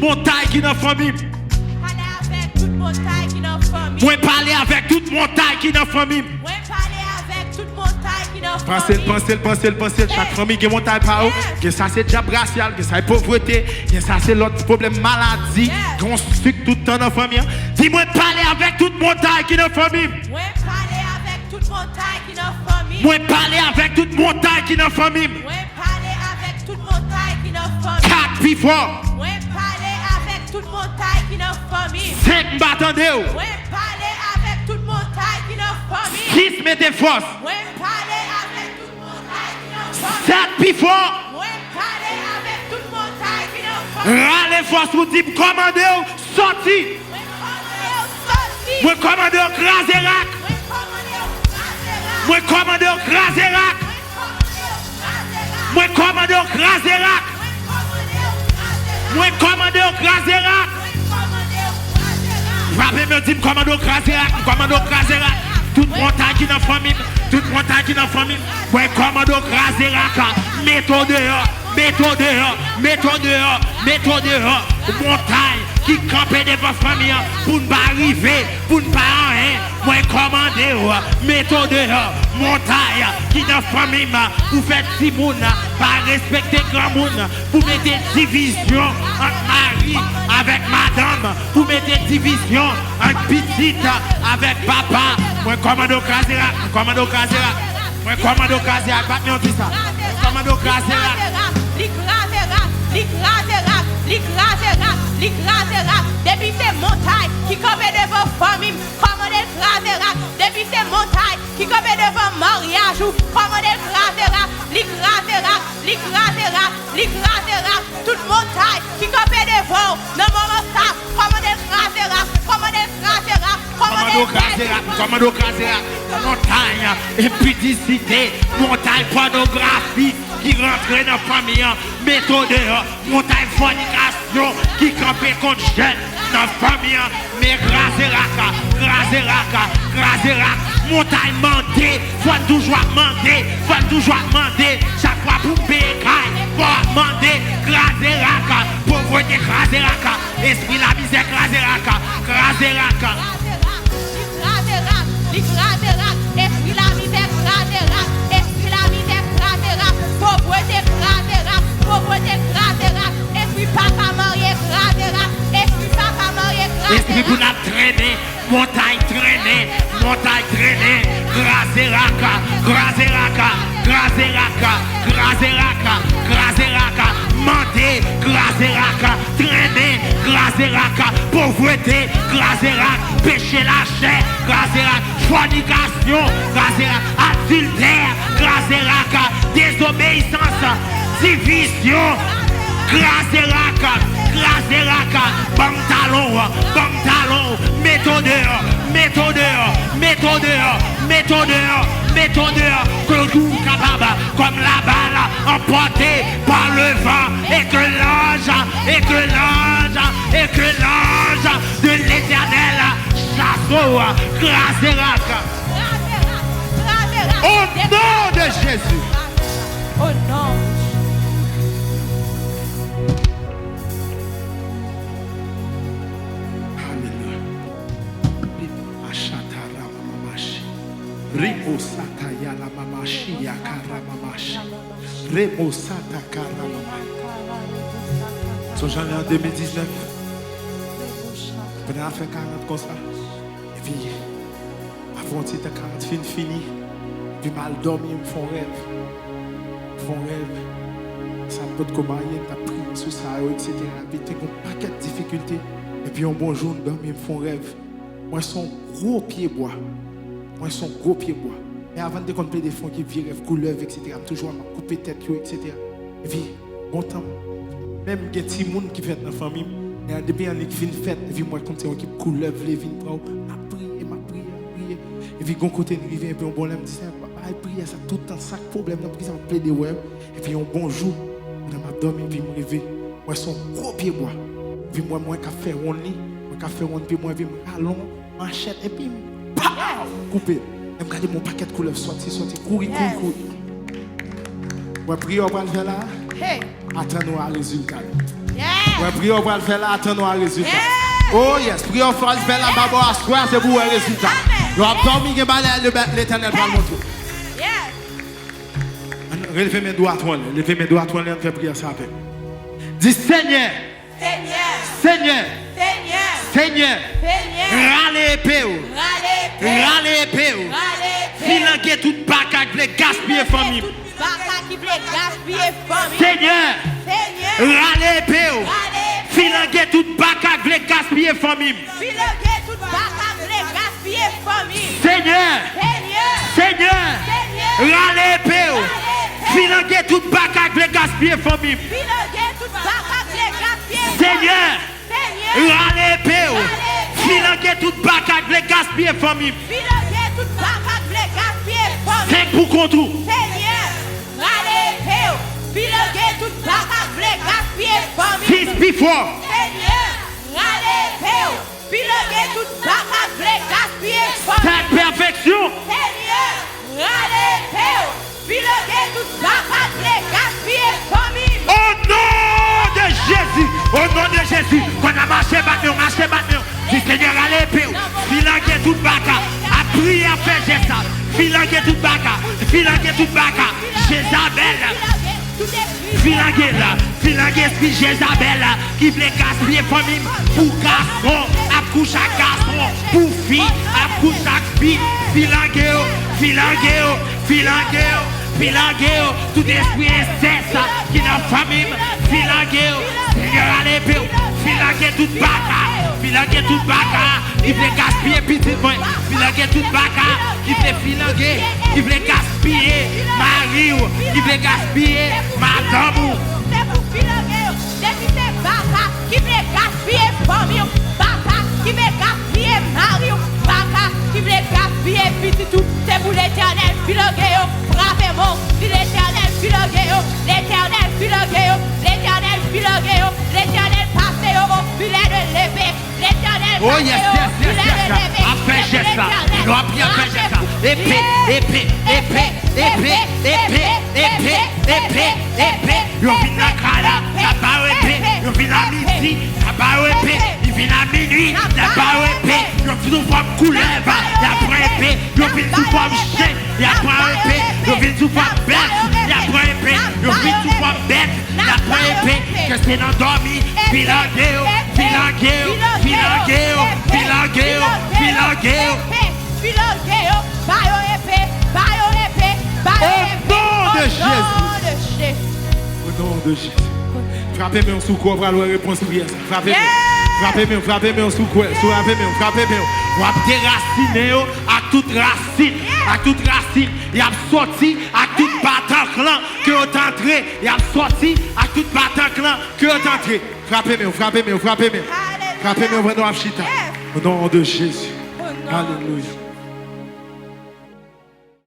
montagne qui est dans la famille. Moi parler avec toute montagne qui est dans la famille. Pensez, chaque famille qui est montagne par où, que ça c'est déjà racial, que ça est pauvreté, que ça c'est l'autre problème maladie, qu'on suit tout le temps dans la famille. Dis-moi parler avec toute montagne qui est dans la famille. Moi parler avec toute montagne qui est dans la famille. Quatre plus fort. 5 m'attendez. 6 mettez force. 7 plus fort. Râlez force pour dire commandez, sorti. Moi commandez, Kraze. Moi commandez, Kraze. Moi commandez, Kraze. Moi commandez, Kraze. Rappelez me dit commando Kraze. Toute montagne qui dans la famille, toute montagne qui dans la famille. Moi commando Kraze. Méthode. Montagne qui campait devant la famille pour ne pas arriver, pour ne pas rien. Moi commando méthode. Montagne qui dans la famille pour faire petit monde, pas respecter grand monde, pour mettre division entre mari avec madame, pour mettre division entre petite avec papa. Moi commando Kraze. Moi commando Kraze. Pas me dire ça. Commando Kraze. Depuis ces montagnes qui commandent devant famille, commandez Kraze. Depuis ces montagnes qui commandent devant mariage, commandez Kraze. Toute montagne qui commande devant, non moment ça, commandez Kraze. Commando Kraze. Montagne, impudicité, montagne pornographie qui rentre dans la famille, méthode, montagne fornication qui campait contre jeune dans la famille, mais Kraze. Montagne mandé, faut toujours demander, chaque fois pour payer, faut demander, Kraze, pauvreté Kraze, esprit la misère Kraze. Esprit la misère Kraze, pauvreté Kraze, esprit papa marié Kraze, esprit pour la traîner, montagne traîner, Kraze, mandé, Kraze, traîner, Kraze, pauvreté, Kraze, péché la chair, Kraze, fornication, Kraze, adultère, Kraze, désobéissance, division, Kraze, pantalon, méthode, que tout capable, comme la balle emportée par le vent, et que l'ange de l'Éternel chasse Kraze. Au nom de Jésus. Au nom. Remo sata yala mamashi yakara mamashi. Remo sata kara mamashi. Son janvier en 2019. On a fait 40 comme ça. Et puis, avant de 40 fini. Puis mal dormi, ils me font rêve. Ça ne peut pas comment il a pris sous ça, etc. Puis il y a un paquet de difficultés. Et puis un bon jour, ils me font rêve. Moi, son gros pied bois. Mais avant de compter des fonds qui virent, couleurs, etc., toujours à couper tête, etc. Et puis, bon temps, même il y a des petits gens qui font dans la famille, et depuis on fin fête, et puis moi, quand c'est qui couleur, les vignes, m'a prié. Et puis, quand côté de rivière, et puis on bon là, me dit ça, prier, ça tout le temps, ça problème, ça me plaît des web. Et puis, un bon jour, on m'a dormi, et puis je me réveille. Moi, son gros pied bois. Puis moi, je fais un lit, puis moi, je me allons, machette, et puis, coupé. Je regarde mon paquet de couleurs sorti, courir. Moi, prière, on va le faire là. Attends-nous à résultat. Prière va le faire là, attends-nous un résultat. Oh yes, prière va le faire là, baba, à square, c'est pour un résultat. Nous avons dormi, l'éternel va le montrer. Relevez mes doigts à toi, levez mes doigts à toi, on fait prière ça avec. Dis Seigneur, Seigneur, Seigneur, râlez épée, râlez épée, filanguez toute bac avec les gaspiller famille. Seigneur, râlez épée, filanguez toute bac avec les gaspiller famille. Seigneur, Seigneur, râlez épée, filanguez toute bac avec les gaspiller famille. Seigneur, râlez épée, filanguez toute bac avec les gaspiller famille. C'est pour contre. Six before. Cette perfection. Au nom de Jésus, au nom de Jésus, qu'on a marché maintenant, du Seigneur à l'épée, filanguer toute baca, a prié à faire geste, filanguer toute baca, Jézabel. Filanguer là, filanguer esprit Jézabel qui voulait gaspiller famille pour garçon, à couche à garçon, pour fille, à couche à fille, filanguer, tout esprit inceste qui dans la famille, filanguer, Seigneur à l'épée, filanguer toute baca, il voulait gaspiller petit point, filanguer toute baca, il voulait filanguer, il voulait gaspiller Marie, il voulait gaspiller madame. C'est pour filanguer, c'est baca qui voulait gaspiller famille, baca qui voulait gaspiller Marie, baca qui voulait gaspiller petit tout, c'est pour l'éternel filanguer, frappez-moi, l'éternel filanguer, l'éternel filanguer, l'éternel filanguer, l'éternel passé au filet de l'épée, l'éternel oh yes, après geste là, nous avons bien fait geste là, épée, il vient à Kala, la barre épée, il vient à midi, la barre épée, il vient à minuit, la barre épée, il vient sous forme couleuvre, la barre épée, il vient sous forme chien, la barre épée, il vient sous forme bête, la barre épée, il vient sous forme bête, la barre épée, que c'est endormi, filanguer, au nom de Jésus. Frappez-moi sous quoi, voilà la réponse prière. Frappez-moi sous quoi, frappez-moi. On va déraciner à toute racine, il a sorti à toute battant clan que vous entrez, il a sorti à toute battant clan que vous entrez. Frappez-moi. Frappez-moi, au nom de Jésus. Alléluia.